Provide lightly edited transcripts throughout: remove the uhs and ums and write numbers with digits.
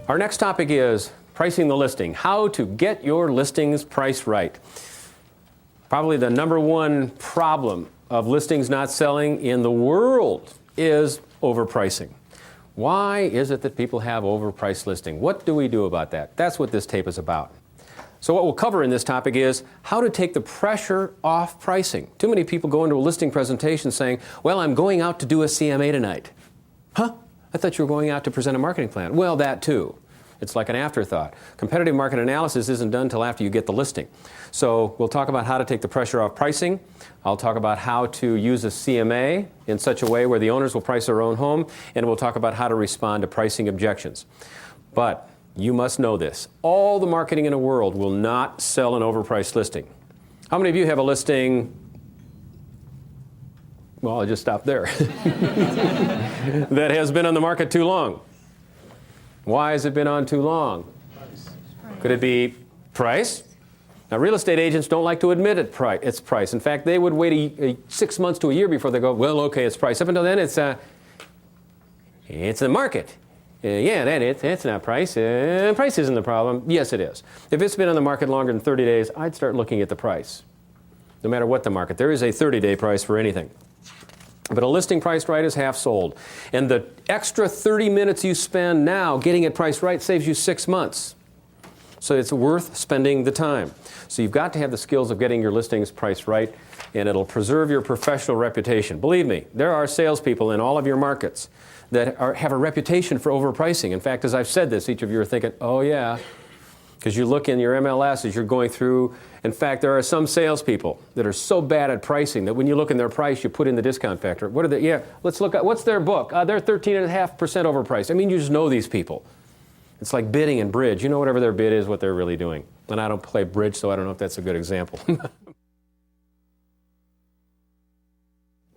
Our next topic is pricing the listing, how to get your listings priced right. Probably the number one problem of listings not selling in the world is overpricing. Why is it that people have overpriced listing? What do we do about that? That's what this tape is about. So what we'll cover in this topic is how to take the pressure off pricing. Too many people go into a listing presentation saying, well, I'm going out to do a CMA tonight. Huh? I thought you were going out to present a marketing plan. Well, that too. It's like an afterthought. Competitive market analysis isn't done until after you get the listing. So we'll talk about how to take the pressure off pricing. I'll talk about how to use a CMA in such a way where the owners will price their own home, and we'll talk about how to respond to pricing objections. But you must know this. All the marketing in the world will not sell an overpriced listing. How many of you have a listing? Well, I'll just stop there. That has been on the market too long. Why has it been on too long? Price. Could it be price? Now, real estate agents don't like to admit it's price. In fact, they would wait 6 months to a year before they go, well, okay, it's price. Up until then, it's the market. Yeah, it's not price. Price isn't the problem. Yes, it is. If it's been on the market longer than 30 days, I'd start looking at the price. No matter what the market. There is a 30-day price for anything. But a listing priced right is half sold. And the extra 30 minutes you spend now getting it priced right saves you 6 months. So it's worth spending the time. So you've got to have the skills of getting your listings priced right, and it'll preserve your professional reputation. Believe me, there are salespeople in all of your markets that have a reputation for overpricing. In fact, as I've said this, each of you are thinking, oh yeah, because you look in your MLS as you're going through. In fact, there are some salespeople that are so bad at pricing that when you look in their price, you put in the discount factor. What are they? Yeah, let's look at what's their book. They're 13.5% overpriced. I mean, you just know these people. It's like bidding and bridge. You know whatever their bid is, what they're really doing. And I don't play bridge, so I don't know if that's a good example.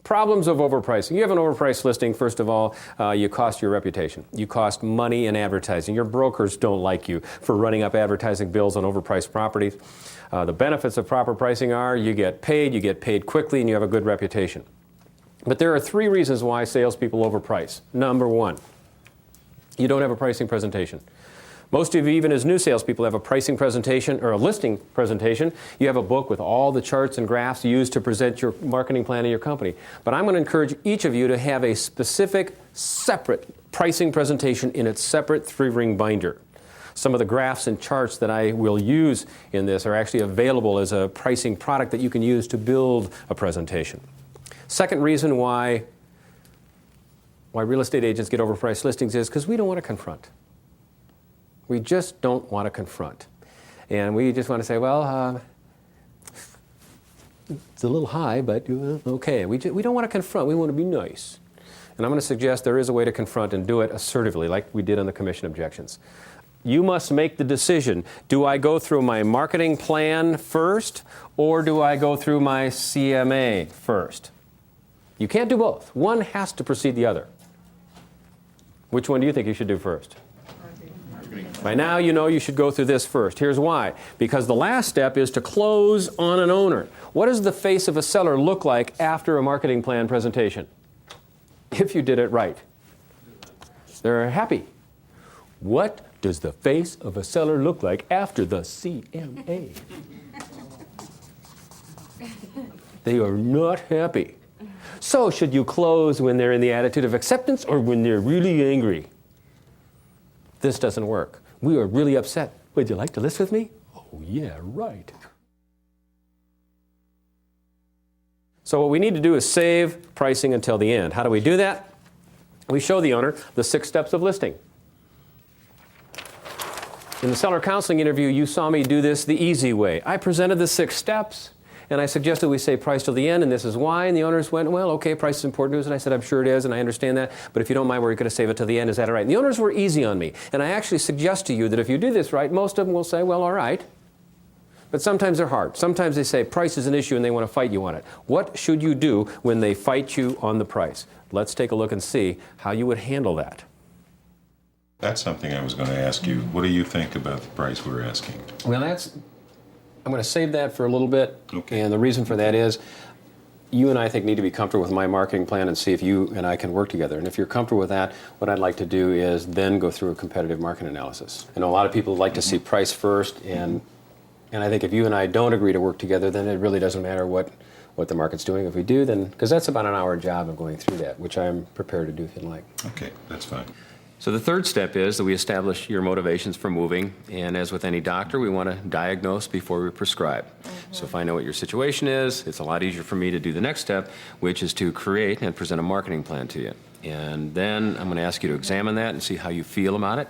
Problems of overpricing. You have an overpriced listing, first of all, you cost your reputation. You cost money in advertising. Your brokers don't like you for running up advertising bills on overpriced properties. The benefits of proper pricing are you get paid quickly, and you have a good reputation. But there are 3 reasons why salespeople overprice. Number 1, you don't have a pricing presentation. Most of you, even as new salespeople, have a pricing presentation or a listing presentation. You have a book with all the charts and graphs used to present your marketing plan of your company. But I'm going to encourage each of you to have a specific, separate pricing presentation in its separate 3-ring binder. Some of the graphs and charts that I will use in this are actually available as a pricing product that you can use to build a presentation. Second reason why real estate agents get overpriced listings is because we don't want to confront. We just don't want to confront. And we just want to say, well, it's a little high, but okay. We don't want to confront. We want to be nice. And I'm going to suggest there is a way to confront and do it assertively, like we did on the commission objections. You must make the decision. Do I go through my marketing plan first, or do I go through my CMA first? You can't do both. One has to precede the other. Which one do you think you should do first? By now, you know you should go through this first. Here's why. Because the last step is to close on an owner. What does the face of a seller look like after a marketing plan presentation? If you did it right. They're happy. What does the face of a seller look like after the CMA? They are not happy. So should you close when they're in the attitude of acceptance or when they're really angry? This doesn't work. We are really upset. Would you like to list with me? Oh, yeah, right. So what we need to do is save pricing until the end. How do we do that? We show the owner the 6 steps of listing. In the seller counseling interview, you saw me do this the easy way. I presented the 6 steps, and I suggested we say price till the end, and this is why. And the owners went, well, okay, price is important to us. And I said, I'm sure it is, and I understand that. But if you don't mind, we're going to save it till the end. Is that all right? And the owners were easy on me. And I actually suggest to you that if you do this right, most of them will say, well, all right. But sometimes they're hard. Sometimes they say price is an issue and they want to fight you on it. What should you do when they fight you on the price? Let's take a look and see how you would handle that. That's something I was going to ask you. What do you think about the price we're asking? Well, I'm going to save that for a little bit. Okay. And the reason for that is you and I think need to be comfortable with my marketing plan and see if you and I can work together. And if you're comfortable with that, what I'd like to do is then go through a competitive market analysis. I know a lot of people like to see price first, and I think if you and I don't agree to work together, then it really doesn't matter what the market's doing. If we do, then, because that's about an hour job of going through that, which I'm prepared to do if you'd like. Okay, that's fine. So the third step is that we establish your motivations for moving, and as with any doctor, we want to diagnose before we prescribe. So if I know what your situation is, it's a lot easier for me to do the next step, which is to create and present a marketing plan to you. And then I'm going to ask you to examine that and see how you feel about it.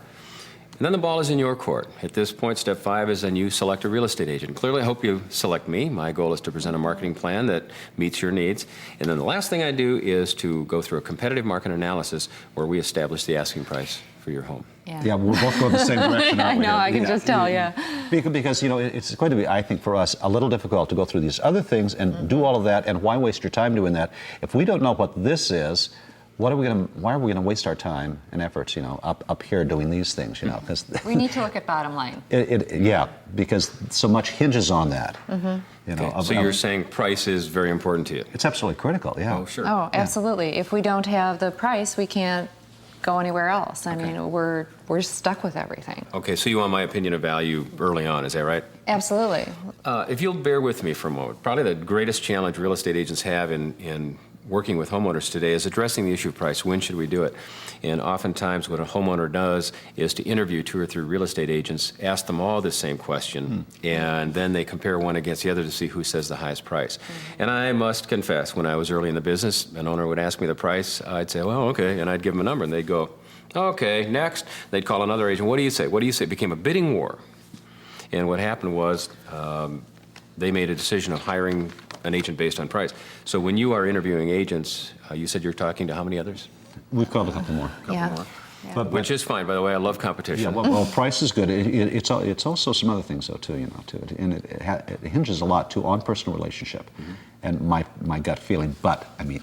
And then the ball is in your court. At this point, step 5 is then you select a real estate agent. Clearly, I hope you select me. My goal is to present a marketing plan that meets your needs. And then the last thing I do is to go through a competitive market analysis where we establish the asking price for your home. Yeah, we're both going the same direction. I know, I can just tell, yeah. Because, it's going to be, I think, for us, a little difficult to go through these other things and do all of that, and why waste your time doing that? If we don't know what this is, why are we going to waste our time and efforts, up here doing these things, Because We need to look at bottom line. Because so much hinges on that. So you're saying price is very important to you? It's absolutely critical, yeah. Oh, sure. Oh, absolutely. If we don't have the price, we can't go anywhere else. I mean, we're stuck with everything. Okay, so you want my opinion of value early on, is that right? Absolutely. If you'll bear with me for a moment, probably the greatest challenge real estate agents have in working with homeowners today is addressing the issue of price. When should we do it? And oftentimes what a homeowner does is to interview 2 or 3 real estate agents, ask them all the same question, and then they compare one against the other to see who says the highest price. And I must confess, when I was early in the business, an owner would ask me the price, I'd say, well, okay, and I'd give them a number, and they'd go, okay, next. They'd call another agent, what do you say? What do you say? It became a bidding war. And what happened was they made a decision of hiring an agent based on price. So when you are interviewing agents, you said you're talking to how many others? We've called a couple more. Yeah. Which is fine, by the way. I love competition. Yeah, well, price is good. It's also some other things, though, too, and it hinges a lot, too, on personal relationship and my gut feeling. But, I mean,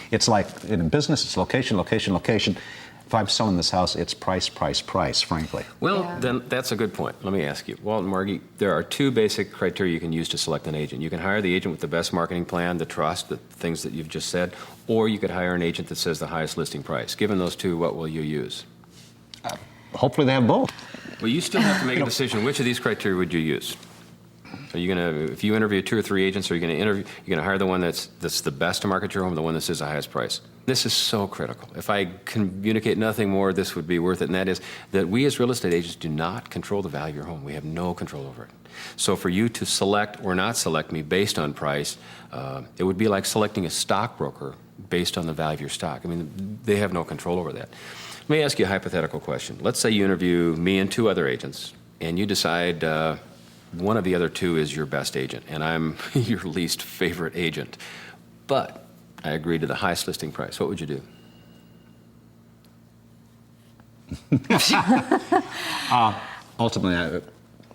it's like in business, it's location, location, location. If I'm selling this house, it's price, price, price, frankly. Well, then that's a good point. Let me ask you. Walt and Margie, there are 2 basic criteria you can use to select an agent. You can hire the agent with the best marketing plan, the trust, the things that you've just said, or you could hire an agent that says the highest listing price. Given those 2, what will you use? Hopefully they have both. Well, you still have to make a decision. Which of these criteria would you use? Are you going to, if you interview 2 or 3 agents, are you going to hire the one that's the best to market your home, the one that says the highest price? This is so critical. If I communicate nothing more, this would be worth it, and that is that we as real estate agents do not control the value of your home. We have no control over it. So for you to select or not select me based on price, it would be like selecting a stockbroker based on the value of your stock. I mean, they have no control over that. Let me ask you a hypothetical question. Let's say you interview me and 2 other agents, and you decide one of the other 2 is your best agent, and I'm your least favorite agent. But I agree to the highest listing price. What would you do? Ultimately,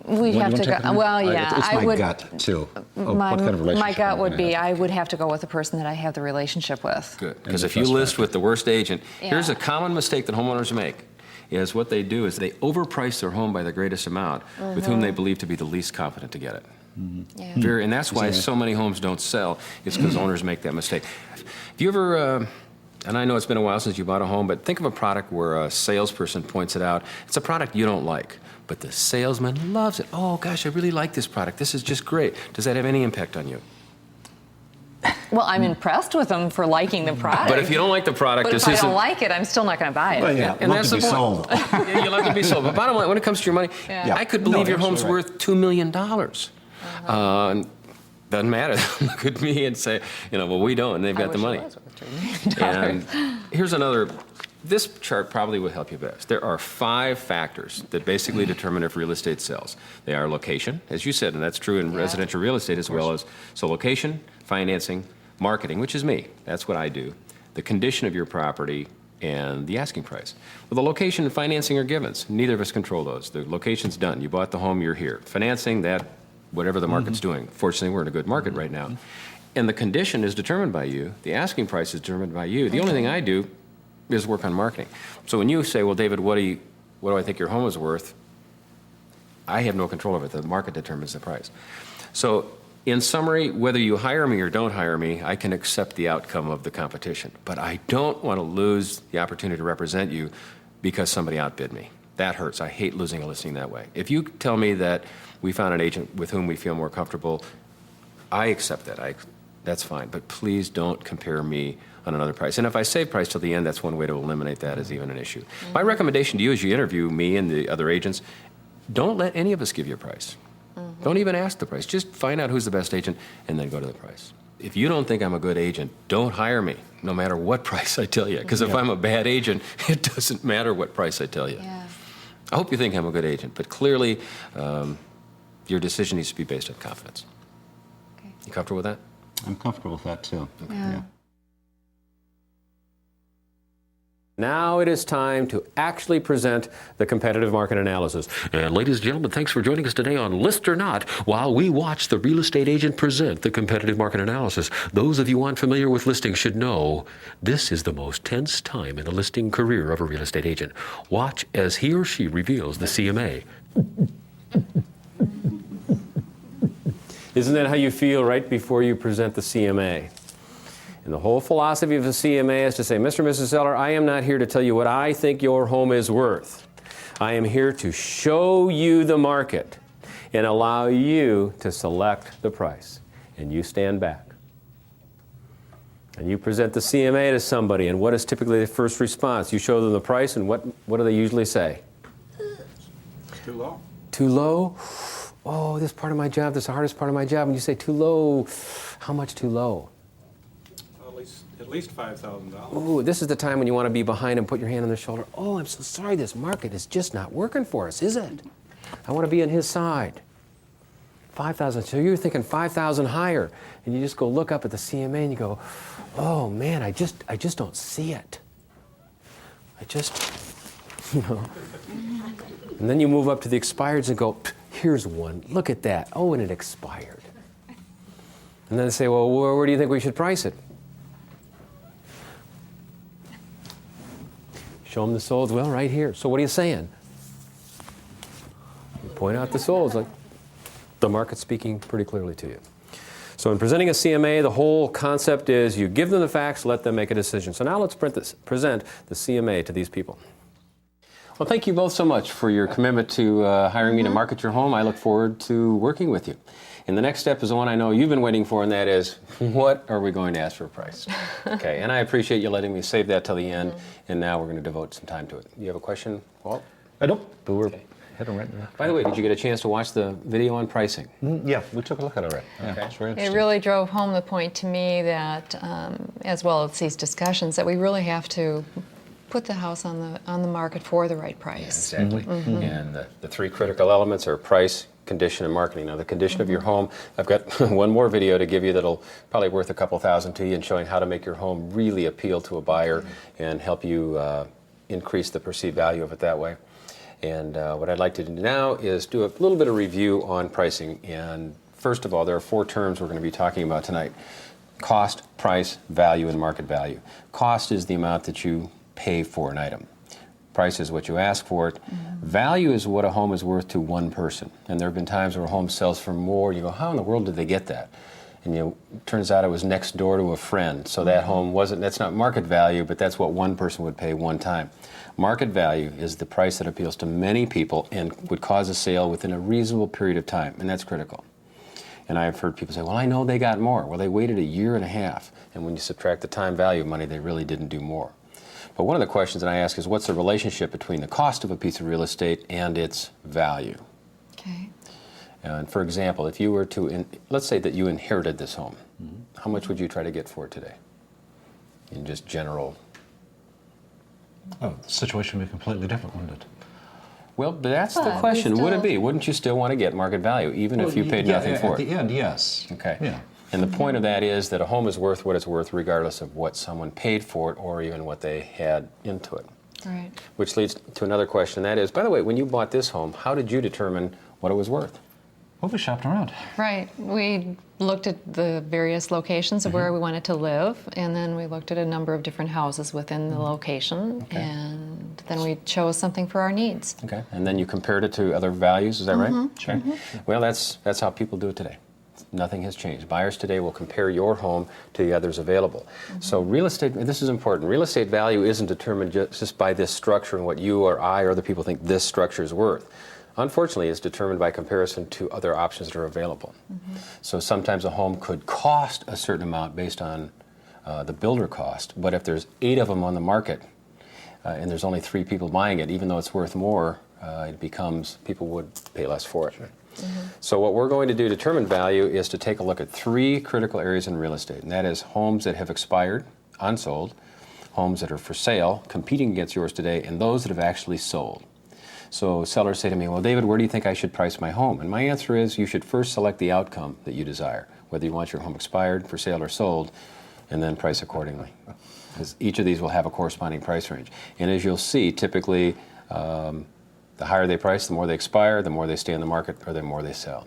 We have to go. Well, yeah, it's I my would. gut too. My, what kind of relationship my gut am I would gonna be have? I would have to go with the person that I have the relationship with. Good. Because the if you trust list factor. with the worst agent, here's Yeah. a common mistake that homeowners make, is what they do is they overprice their home by the greatest amount with whom they believe to be the least competent to get it. Yeah. And that's why so many homes don't sell. It's because owners make that mistake. Have you ever, and I know it's been a while since you bought a home, but think of a product where a salesperson points it out. It's a product you don't like, but the salesman loves it. Oh, gosh, I really like this product. This is just great. Does that have any impact on you? Well, I'm impressed with them for liking the product. But if you don't like the product, But this if I isn't... don't like it, I'm still not going to buy it. Well, yeah, And love that's to be the point. sold. Yeah, you love to be sold. But bottom line, when it comes to your money, Yeah. I could No, believe your you're home's absolutely worth $2 million. Doesn't matter. Look at me and say, well, we don't, and they've got the money. And here's another. This chart probably would help you best. There are 5 factors that basically determine if real estate sells. They are location, as you said, and that's true in residential real estate as well as, so location, financing, marketing, which is me. That's what I do. The condition of your property and the asking price. Well, the location and financing are givens. Neither of us control those. The location's done. You bought the home, you're here. Financing, that whatever the market's doing. Fortunately, we're in a good market right now. And the condition is determined by you. The asking price is determined by you. The only thing I do is work on marketing. So when you say, well, David, what do I think your home is worth? I have no control over it. The market determines the price. So in summary, whether you hire me or don't hire me, I can accept the outcome of the competition. But I don't want to lose the opportunity to represent you because somebody outbid me. That hurts. I hate losing a listing that way. If you tell me that we found an agent with whom we feel more comfortable, I accept that. That's fine. But please don't compare me on another price. And if I save price till the end, that's one way to eliminate that as even an issue. My recommendation to you as you interview me and the other agents, don't let any of us give you a price. Don't even ask the price. Just find out who's the best agent and then go to the price. If you don't think I'm a good agent, don't hire me, no matter what price I tell you. Because if I'm a bad agent, it doesn't matter what price I tell you. Yeah. I hope you think I'm a good agent, but clearly your decision needs to be based on confidence. Okay. You comfortable with that? I'm comfortable with that too. Yeah. Now it is time to actually present the competitive market analysis. And ladies and gentlemen, thanks for joining us today on List or Not while we watch the real estate agent present the competitive market analysis. Those of you unfamiliar with listings should know this is the most tense time in the listing career of a real estate agent. Watch as he or she reveals the CMA. Isn't that how you feel right before you present the CMA? And the whole philosophy of the CMA is to say, Mr. and Mrs. Seller, I am not here to tell you what I think your home is worth. I am here to show you the market and allow you to select the price. And you stand back. And you present the CMA to somebody, and what is typically the first response? You show them the price, and what do they usually say? Too low. Too low? Oh, this part of my job, this is the hardest part of my job. And you say too low. How much too low? At least $5,000. Oh, this is the time when you want to be behind and put your hand on their shoulder. Oh, I'm so sorry, this market is just not working for us, is it? I want to be on his side. 5,000. So you're thinking 5,000 higher, and you just go look up at the CMA and you go, oh man, I just don't see it. And then you move up to the expireds and go, here's one. Look at that. Oh, and it expired. And then they say, well, where do you think we should price it? Show them the solds. Well, right here. So what are you saying? You point out the solds. Like the market's speaking pretty clearly to you. So in presenting a CMA, the whole concept is you give them the facts, let them make a decision. So now let's present the CMA to these people. Well, thank you both so much for your commitment to hiring me to market your home. I look forward to working with you. And the next step is the one I know you've been waiting for, and that is, what are we going to ask for a price? Okay, and I appreciate you letting me save that till the end, and now we're going to devote some time to it. You have a question, Walt? I don't. But we're Okay. heading right there. By the way, did you get a chance to watch the video on pricing? Yeah, we took a look at it already. Yeah, Okay. it's very It interesting. really drove home the point to me that, as well as these discussions, that we really have to put the house on the market for the right price. Exactly. And the three critical elements are price, condition, and marketing. Now, the condition of your home, I've got one more video to give you that'll probably worth a couple thousand to you and showing how to make your home really appeal to a buyer and help you increase the perceived value of it that way. And what I'd like to do now is do a little bit of review on pricing. And first of all, there are four terms we're going to be talking about tonight: cost, price, value, and market value. Cost is the amount that you pay for an item. Price is what you ask for it. Value is what a home is worth to one person. And there have been times where a home sells for more. You go, how in the world did they get that? And it turns out it was next door to a friend. So that home that's not market value, but that's what one person would pay one time. Market value is the price that appeals to many people and would cause a sale within a reasonable period of time. And that's critical. And I've heard people say, well, I know they got more. Well, they waited a year and a half. And when you subtract the time value of money, they really didn't do more. But one of the questions that I ask is, what's the relationship between the cost of a piece of real estate and its value? Okay. And for example, if you were to, let's say that you inherited this home, how much would you try to get for it today? In just general. Oh, the situation would be completely different, wouldn't it? Well, but that's the But we question. Would it still- be? Wouldn't you still want to get market value, even if you paid nothing for At it? the end, yes. Okay. Yeah. And the point of that is that a home is worth what it's worth regardless of what someone paid for it or even what they had into it. Right. Which leads to another question, that is, by the way, when you bought this home, how did you determine what it was worth? Well, we shopped around. Right. We looked at the various locations of where we wanted to live, and then we looked at a number of different houses within the location, and then we chose something for our needs. Okay, and then you compared it to other values, is that right? Okay. Well, that's how people do it today. Nothing has changed. Buyers today will compare your home to the others available. So real estate, this is important, real estate value isn't determined just by this structure and what you or I or other people think this structure is worth. Unfortunately, it's determined by comparison to other options that are available. So sometimes a home could cost a certain amount based on the builder cost, but if there's 8 of them on the market and there's only 3 people buying it, even though it's worth more, it becomes people would pay less for it. So what we're going to do to determine value is to take a look at 3 critical areas in real estate, and that is homes that have expired, unsold, homes that are for sale, competing against yours today, and those that have actually sold. So sellers say to me, well, David, where do you think I should price my home? And my answer is you should first select the outcome that you desire, whether you want your home expired, for sale, or sold, and then price accordingly. Because each of these will have a corresponding price range. And as you'll see, typically, the higher they price, the more they expire, the more they stay in the market, or the more they sell.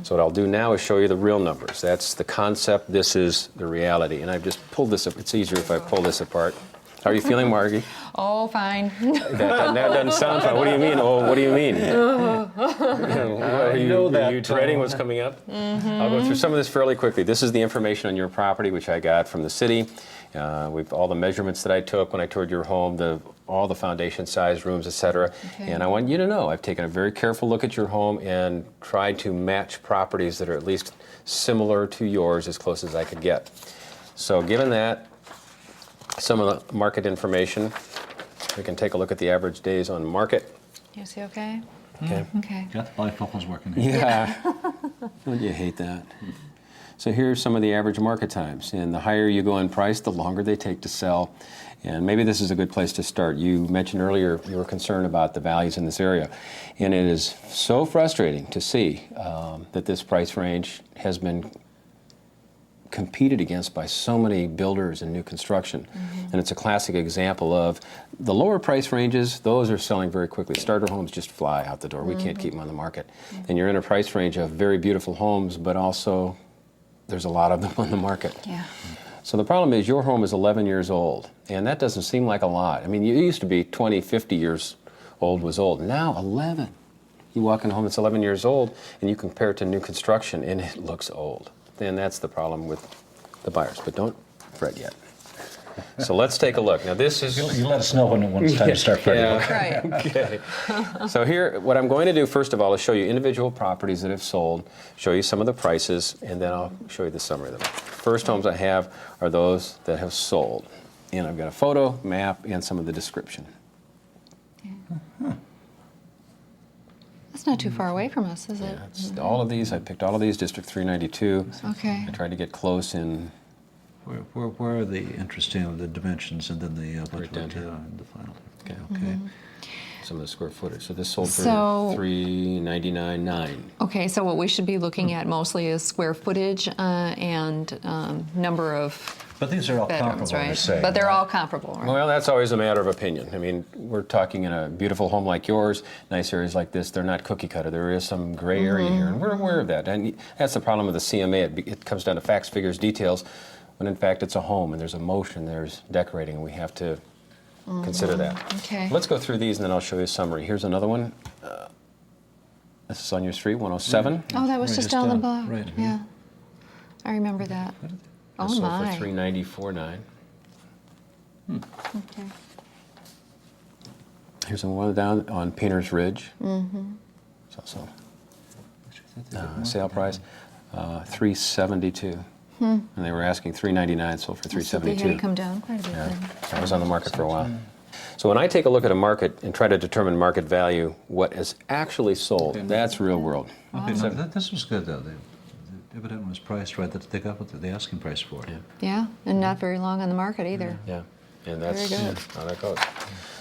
So what I'll do now is show you the real numbers. That's the concept, this is the reality. And I've just pulled this up. It's easier if I pull this apart. How are you feeling, Margie? Oh, fine. That doesn't sound fun. What do you mean? Oh, what do you mean? Are you dreading what's coming up? I'll go through some of this fairly quickly. This is the information on your property, which I got from the city. With all the measurements that I took when I toured your home, all the foundation size, rooms, etc. Okay. And I want you to know I've taken a very careful look at your home and tried to match properties that are at least similar to yours as close as I could get. So given that, some of the market information, we can take a look at the average days on market. You see okay? Okay. Okay. Got the bifocals working here. Yeah. Don't you hate that? So here's some of the average market times. And the higher you go in price, the longer they take to sell. And maybe this is a good place to start. You mentioned earlier you were concerned about the values in this area. And it is so frustrating to see that this price range has been competed against by so many builders and new construction. And it's a classic example of the lower price ranges, those are selling very quickly. Starter homes just fly out the door. We can't keep them on the market. And you're in a price range of very beautiful homes, but also there's a lot of them on the market. Yeah. So the problem is your home is 11 years old, and that doesn't seem like a lot. I mean, it used to be 20, 50 years old was old. Now 11. You walk in a home that's 11 years old, and you compare it to new construction, and it looks old. And that's the problem with the buyers. But don't fret yet. So let's take a look. Now this is... You let us know when it's time to start fretting. Yeah. Right. Okay. So here, what I'm going to do first of all is show you individual properties that have sold, show you some of the prices, and then I'll show you the summary of them. First homes I have are those that have sold. And I've got a photo, map, and some of the description. That's not too far away from us, is it? Yeah, it's all of these, I picked all of these, District 392. Okay. I tried to get close in... Where are the interesting the dimensions and then the Right down here. the final? Okay. Okay. some of the square footage. So this sold for So- $399,900. Okay, so what we should be looking at mostly is square footage and number of But these are all bedrooms, comparable, right? you're saying, But they're right? all comparable, right? Well, that's always a matter of opinion. I mean, we're talking in a beautiful home like yours, nice areas like this, they're not cookie cutter. There is some gray area here, and we're aware of that. And that's the problem with the CMA. It comes down to facts, figures, details, when in fact it's a home, and there's emotion, there's decorating, and we have to consider that. Okay. Let's go through these, and then I'll show you a summary. Here's another one. This is on your street, 107. Oh, that was Right, just just down the down, block. right, Yeah. I remember that. This Oh, sold my. for $394,900. Okay. Here's one down on Painter's Ridge. It's also sale price, $372,000, and they were asking $399,000, sold for So they $372,000. had come down quite a bit Yeah, then. that was on the market for a while. So when I take a look at a market and try to determine market value, what is actually sold, that's real world. Okay, no, this was good though. The evidently was priced right. That they got what the asking price for it. Yeah. Yeah, and not very long on the market either. Yeah, and that's Very good. how that goes.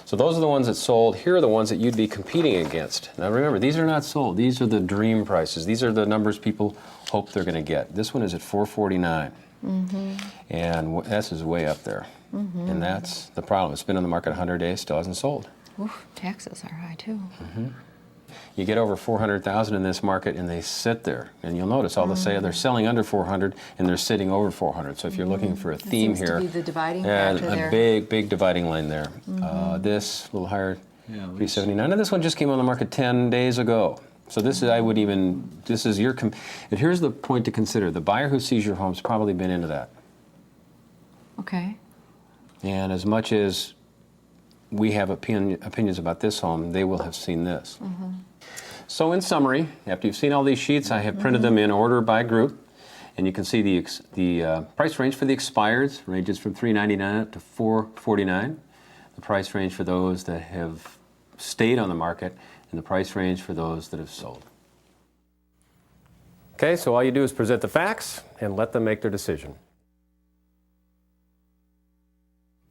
So those are the ones that sold. Here are the ones that you'd be competing against. Now remember, these are not sold. These are the dream prices. These are the numbers people hope they're going to get. This one is at $449,000, and this is way up there. And that's the problem. It's been on the market 100 days, still hasn't sold. Oof, taxes are high too. You get over 400,000 in this market, and they sit there. And you'll notice all the sale they're selling under 400, and they're sitting over 400. So if you're looking for a theme seems to here, be the dividing yeah, factor a there. big dividing line there. This a little higher, Yeah, 379. And this one just came on the market 10 days ago. So this is, this is your, and here's the point to consider. The buyer who sees your home's probably been into that. Okay. And as much as we have opinions about this home, they will have seen this. So in summary, after you've seen all these sheets, I have printed them in order by group. And you can see the price range for the expireds ranges from $399 up to $449. The price range for those that have stayed on the market, and the price range for those that have sold. Okay, so all you do is present the facts and let them make their decision.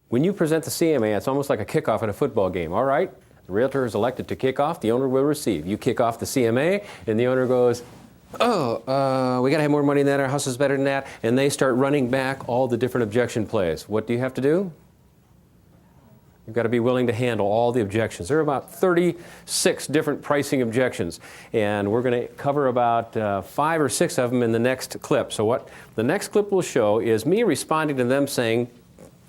When you present the CMA, it's almost like a kickoff in a football game. All right, the realtor is elected to kick off, the owner will receive. You kick off the CMA, and the owner goes, oh, we got to have more money than that, our house is better than that, and they start running back all the different objection plays. What do you have to do? You've got to be willing to handle all the objections. There are about 36 different pricing objections, and we're going to cover about 5 or 6 of them in the next clip. So what the next clip will show is me responding to them saying,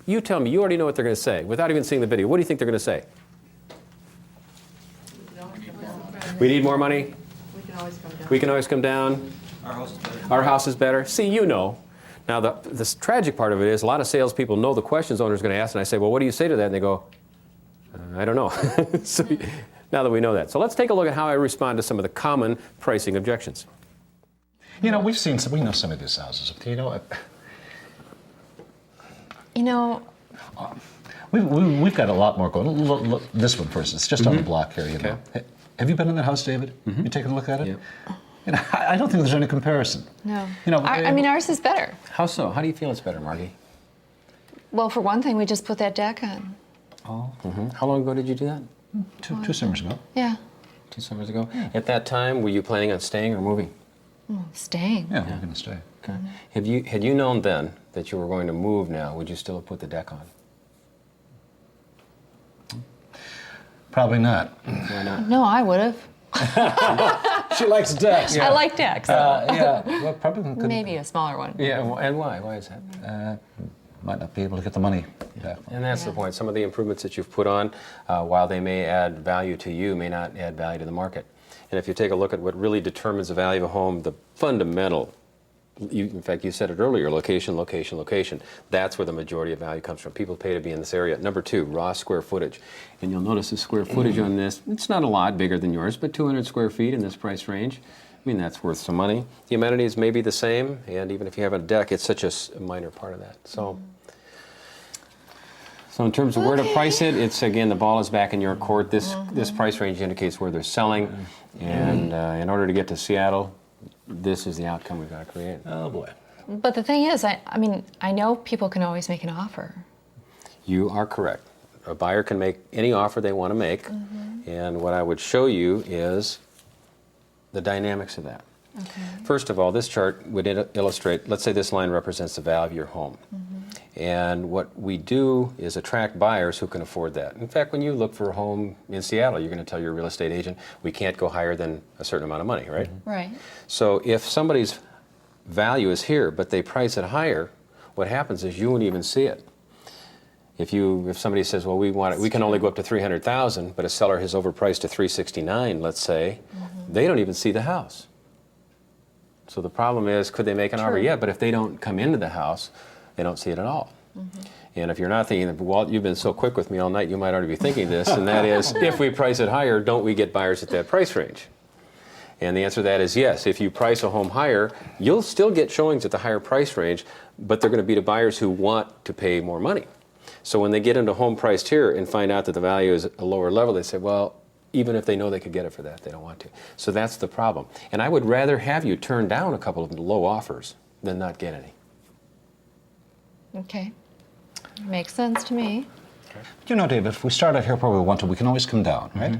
you tell me, you already know what they're going to say, without even seeing the video. What do you think they're going to say? We need more money? We can always come down. We can always come down? Our house is better. Our house is better? See, you know. Now, the tragic part of it is a lot of salespeople know the questions owner's going to ask, and I say, well, what do you say to that? And they go, I don't know. So now that we know that. So let's take a look at how I respond to some of the common pricing objections. You know, we know some of these houses. You know, We've got a lot more going. Look, this one, for instance, just on the block here. You know, have you been in that house, David? You taken a look at it? Yep. You know, I don't think there's any comparison. no. You know, I mean, ours is better. How so? How do you feel it's better, Margie? Well, for one thing, we just put that deck on. How long ago did you do that? two summers ago. Yeah. 2 summers ago? At that time, were you planning on staying or moving? Staying. Yeah, we're going to stay. Okay. Had you known then that you were going to move now, would you still have put the deck on? Probably not. Why not? No, I would have. She likes decks. I like decks. Yeah, well, probably couldn't. Maybe a smaller one. Yeah, and why? Why is that? Might not be able to get the money back. And that's the point. Some of the improvements that you've put on, while they may add value to you, may not add value to the market. And if you take a look at what really determines the value of a home, the fundamental, in fact, you said it earlier, location, location, location. That's where the majority of value comes from. People pay to be in this area. Number 2, raw square footage. And you'll notice the square footage on this, it's not a lot bigger than yours, but 200 square feet in this price range. I mean, that's worth some money. The amenities may be the same, and even if you have a deck, it's such a minor part of that. So in terms of where to price it, it's, again, the ball is back in your court. This price range indicates where they're selling, and in order to get to Seattle, this is the outcome we've got to create. Oh boy. But the thing is, I mean, I know people can always make an offer. You are correct. A buyer can make any offer they want to make, and what I would show you is the dynamics of that. Okay. First of all, this chart would illustrate, let's say this line represents the value of your home. And what we do is attract buyers who can afford that. In fact, when you look for a home in Seattle, you're going to tell your real estate agent, we can't go higher than a certain amount of money, right? Right. So if somebody's value is here, but they price it higher, what happens is you won't even see it. If somebody says, well, we can only go up to $300,000, but a seller has overpriced to $369,000, let's say, they don't even see the house. So the problem is, could they make an offer? Yeah, but if they don't come into the house, they don't see it at all. And if you're not thinking, Walt, you've been so quick with me all night, you might already be thinking this, and that is, if we price it higher, don't we get buyers at that price range? And the answer to that is yes. If you price a home higher, you'll still get showings at the higher price range, but they're going to be to buyers who want to pay more money. So when they get into home priced here and find out that the value is a lower level, they say, well, even if they know they could get it for that, they don't want to. So that's the problem. And I would rather have you turn down a couple of low offers than not get any. Okay. Makes sense to me. You know, David, if we start out here where we want to, we can always come down, right?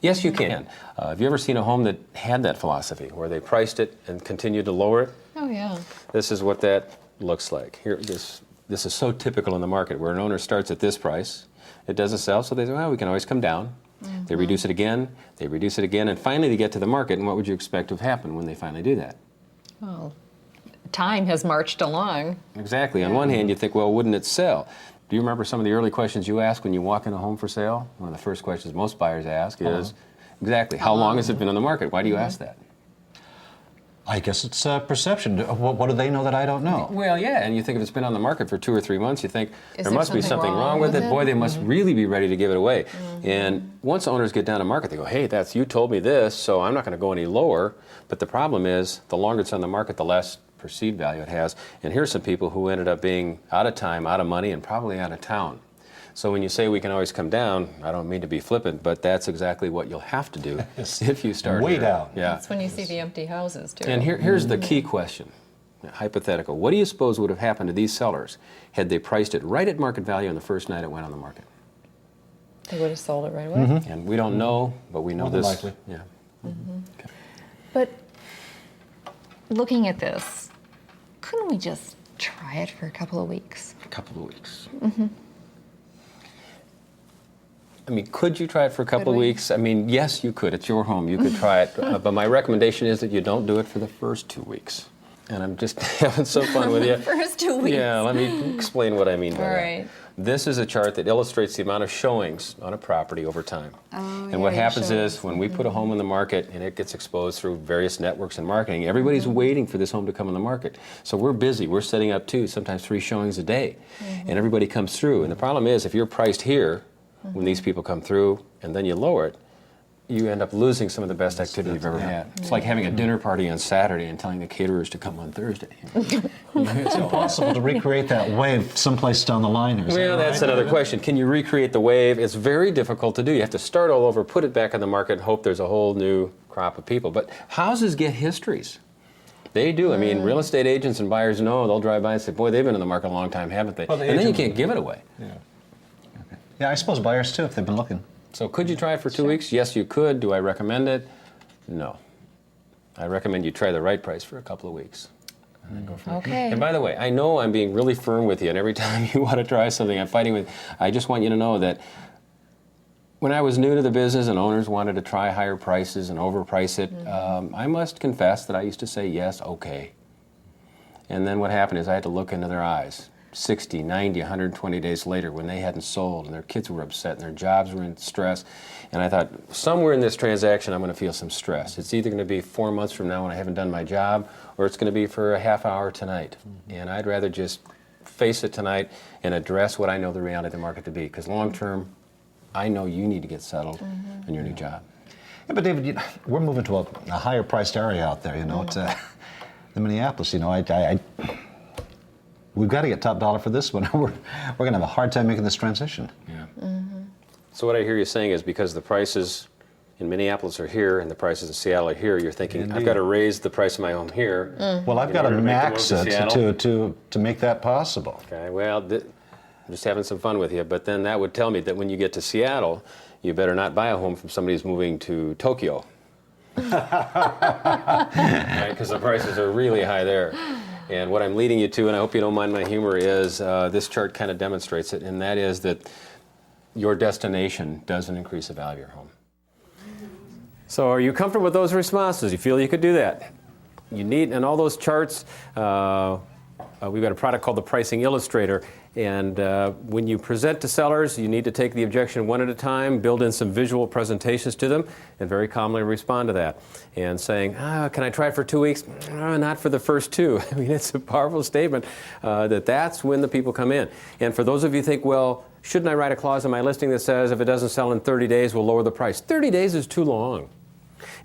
Yes, you can. Have you ever seen a home that had that philosophy, where they priced it and continued to lower it? Oh, yeah. This is what that looks like. Here, this is so typical in the market, where an owner starts at this price, it doesn't sell, so they say, well, we can always come down. They reduce it again, they reduce it again, and finally they get to the market, and what would you expect to have happened when they finally do that? Well, time has marched along. Exactly. On one hand, you think, well, wouldn't it sell? Do you remember some of the early questions you ask when you walk in a home for sale? One of the first questions most buyers ask is, exactly, how long has it been on the market? Why do you ask that? I guess it's perception. What do they know that I don't know? Well, yeah, and you think if it's been on the market for 2 or 3 months, you think Is there there must be something something wrong with it. with Boy, it? they must really be ready to give it away. And once owners get down to market, they go, hey, you told me this, so I'm not going to go any lower. But the problem is, the longer it's on the market, the less perceived value it has. And here's some people who ended up being out of time, out of money, and probably out of town. So when you say we can always come down, I don't mean to be flippant, but that's exactly what you'll have to do if you start Way here. down. Yeah. That's when you see the empty houses, too. And here's the key question, hypothetical. What do you suppose would have happened to these sellers had they priced it right at market value on the first night it went on the market? They would have sold it right away. And we don't know, but we know More than this. likely. Yeah. But looking at this, couldn't we just try it for a couple of weeks? A couple of weeks. I mean, could you try it for a couple of we? weeks? I mean, yes, you could. It's your home. You could try it. But my recommendation is that you don't do it for the first 2 weeks. And I'm just having some fun with you. First 2 weeks. Yeah, let me explain what I mean by All that. right. This is a chart that illustrates the amount of showings on a property over time. And what yeah, happens showings. is when we put a home in the market and it gets exposed through various networks and marketing, everybody's waiting for this home to come on the market. So we're busy. We're setting up 2, sometimes 3 showings a day. And everybody comes through. And the problem is if you're priced here, when these people come through and then you lower it, you end up losing some of the best activity you've ever had. It's like having a dinner party on Saturday and telling the caterers to come on Thursday. It's impossible to recreate that wave someplace down the line. Is that Well, that's right? another question. Can you recreate the wave? It's very difficult to do. You have to start all over, put it back on the market, and hope there's a whole new crop of people. But houses get histories. They do. I mean, real estate agents and buyers know. They'll drive by and say, boy, they've been in the market a long time, haven't they? Well, the and then you agent- can't give it away. Yeah, I suppose buyers too, if they've been looking. So could you try it for 2 weeks? Yes, you could. Do I recommend it? No. I recommend you try the right price for a couple of weeks. And then go from there. Okay. And by the way, I know I'm being really firm with you, and every time you want to try something, I'm fighting with. I just want you to know that when I was new to the business and owners wanted to try higher prices and overprice it, I must confess that I used to say, yes, okay. And then what happened is I had to look into their eyes. 60, 90, 120 days later when they hadn't sold and their kids were upset and their jobs were in stress. And I thought, somewhere in this transaction I'm going to feel some stress. It's either going to be 4 months from now when I haven't done my job, or it's going to be for a half hour tonight. And I'd rather just face it tonight and address what I know the reality of the market to be. Because long term, I know you need to get settled in your new job. Yeah, but David, we're moving to a higher priced area out there, It's the Minneapolis, we've got to get top dollar for this one. We're going to have a hard time making this transition. Yeah. So what I hear you saying is because the prices in Minneapolis are here and the prices in Seattle are here, you're thinking, I've Indeed. got to raise the price of my home here. Well, I've In got to order to make the max move to it Seattle? to make that possible. Okay, well, I'm just having some fun with you, but then that would tell me that when you get to Seattle, you better not buy a home from somebody who's moving to Tokyo. Right, because the prices are really high there. And what I'm leading you to, and I hope you don't mind my humor, is this chart kind of demonstrates it, and that is that your destination doesn't increase the value of your home. So are you comfortable with those responses? You feel you could do that? You need, and all those charts, we've got a product called the Pricing Illustrator, and when you present to sellers, you need to take the objection one at a time, build in some visual presentations to them, and very calmly respond to that. And saying, can I try it for 2 weeks? Not for the first 2. I mean, it's a powerful statement that's when the people come in. And for those of you who think, well, shouldn't I write a clause in my listing that says if it doesn't sell in 30 days, we'll lower the price? 30 days is too long.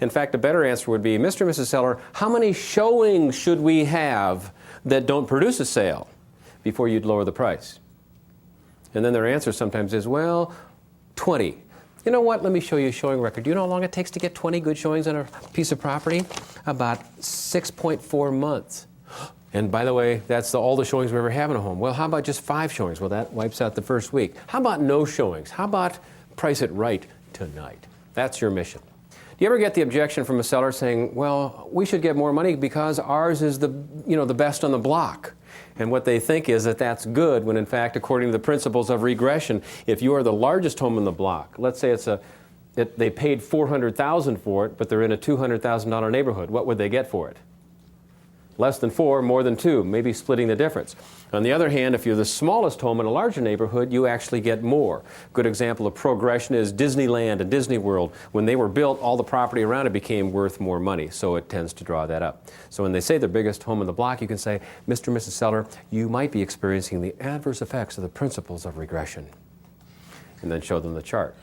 In fact, a better answer would be, Mr. and Mrs. Seller, how many showings should we have that don't produce a sale before you'd lower the price? And then their answer sometimes is, well, 20. You know what? Let me show you a showing record. Do you know how long it takes to get 20 good showings on a piece of property? About 6.4 months. And by the way, that's all the showings we ever have in a home. Well, how about just 5 showings? Well, that wipes out the first week. How about no showings? How about price it right tonight? That's your mission. Do you ever get the objection from a seller saying, well, we should get more money because ours is the best on the block? And what they think is that that's good when in fact, according to the principles of regression, if you are the largest home in the block, let's say it's a they paid $400,000 for it, but they're in a $200,000 neighborhood. What would they get for it? Less than 4, more than 2, maybe splitting the difference. On the other hand, if you're the smallest home in a larger neighborhood, you actually get more. Good example of progression is Disneyland and Disney World. When they were built, all the property around it became worth more money, so it tends to draw that up. So when they say the biggest home in the block, you can say, Mr. and Mrs. Seller, you might be experiencing the adverse effects of the principles of regression. And then show them the chart.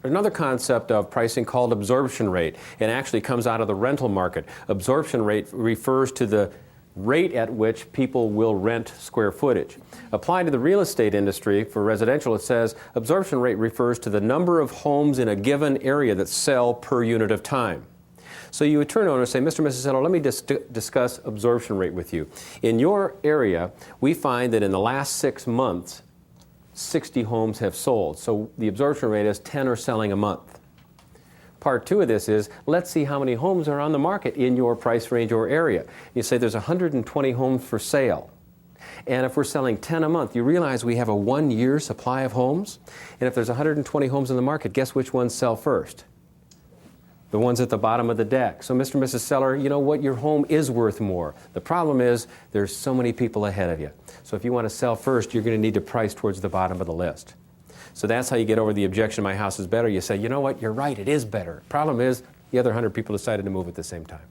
Another concept of pricing called absorption rate. It actually comes out of the rental market. Absorption rate refers to the rate at which people will rent square footage. Applied to the real estate industry for residential, it says absorption rate refers to the number of homes in a given area that sell per unit of time. So you would turn over and say, Mr. and Mrs. Seller, let me discuss absorption rate with you. In your area, we find that in the last 6 months, 60 homes have sold. So the absorption rate is 10 are selling a month. Part 2 of this is, let's see how many homes are on the market in your price range or area. You say there's 120 homes for sale. And if we're selling 10 a month, you realize we have a 1-year supply of homes. And if there's 120 homes in the market, guess which ones sell first? The ones at the bottom of the deck. So Mr. and Mrs. Seller, you know what? Your home is worth more. The problem is there's so many people ahead of you. So if you want to sell first, you're going to need to price towards the bottom of the list. So that's how you get over the objection, my house is better. You say, you know what? You're right, it is better. Problem is the other 100 people decided to move at the same time.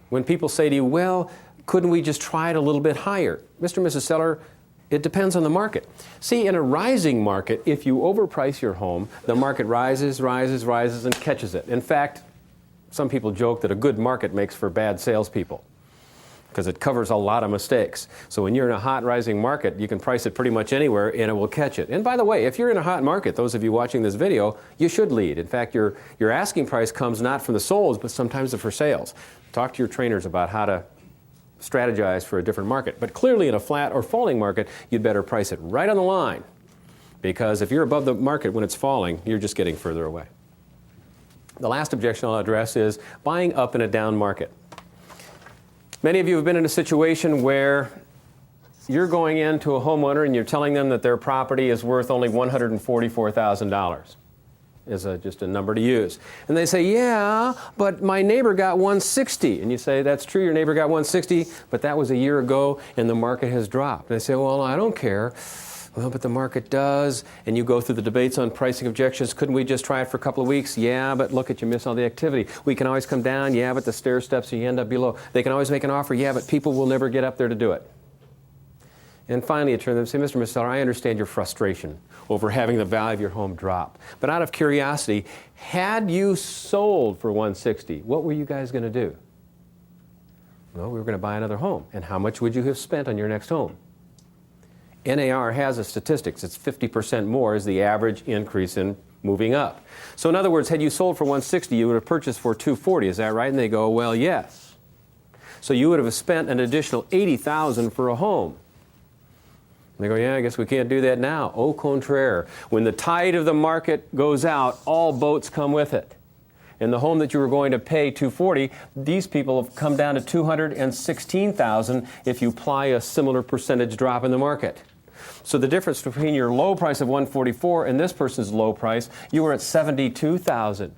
When people say to you, well, couldn't we just try it a little bit higher? Mr. and Mrs. Seller, it depends on the market. See, in a rising market, if you overprice your home, the market rises, rises, rises, and catches it. In fact, some people joke that a good market makes for bad salespeople because it covers a lot of mistakes. So when you're in a hot rising market, you can price it pretty much anywhere and it will catch it. And by the way, if you're in a hot market, those of you watching this video, you should lead. In fact, your asking price comes not from the solds, but sometimes for sales. Talk to your trainers about how to strategize for a different market. But clearly in a flat or falling market, you'd better price it right on the line, because if you're above the market when it's falling, you're just getting further away. The last objection I'll address is buying up in a down market. Many of you have been in a situation where you're going into a homeowner and you're telling them that their property is worth only $144,000. Is just a number to use. And they say, yeah, but my neighbor got 160. And you say, that's true, your neighbor got 160, but that was a year ago and the market has dropped. And they say, well, I don't care. Well, but the market does. And you go through the debates on pricing objections. Couldn't we just try it for a couple of weeks? Yeah, but look, you miss all the activity. We can always come down. Yeah, but the stair steps, you end up below. They can always make an offer. Yeah, but people will never get up there to do it. And finally, you turn to them and say, Mr. and Mrs. Seller, I understand your frustration over having the value of your home drop. But out of curiosity, had you sold for 160, what were you guys going to do? Well, we were going to buy another home. And how much would you have spent on your next home? NAR has the statistics. It's 50% more is the average increase in moving up. So in other words, had you sold for 160, you would have purchased for 240. Is that right? And they go, well, yes. So you would have spent an additional $80,000 for a home. And they go, yeah, I guess we can't do that now. Au contraire. When the tide of the market goes out, all boats come with it. And the home that you were going to pay $240, these people have come down to $216,000 if you apply a similar percentage drop in the market. So the difference between your low price of $144 and this person's low price, you were at $72,000.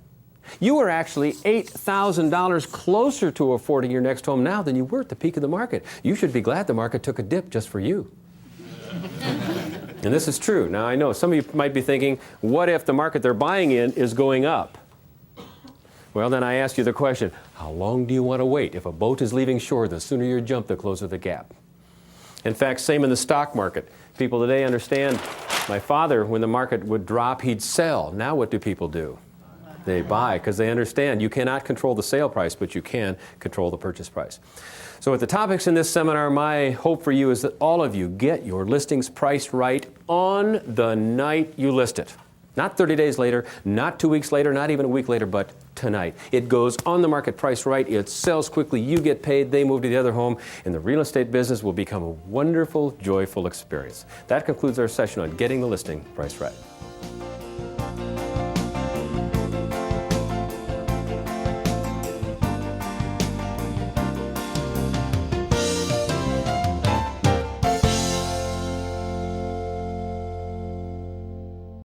You are actually $8,000 closer to affording your next home now than you were at the peak of the market. You should be glad the market took a dip just for you. And this is true. Now, I know some of you might be thinking, what if the market they're buying in is going up? Well, then I ask you the question, how long do you want to wait? If a boat is leaving shore, the sooner you jump, the closer the gap. In fact, same in the stock market. People today understand, my father, when the market would drop, he'd sell. Now what do people do? They buy, because they understand you cannot control the sale price, but you can control the purchase price. So with the topics in this seminar, my hope for you is that all of you get your listings priced right on the night you list it. Not 30 days later, not 2 weeks later, not even a week later, but tonight. It goes on the market price right, it sells quickly, you get paid, they move to the other home, and the real estate business will become a wonderful, joyful experience. That concludes our session on getting the listing priced right.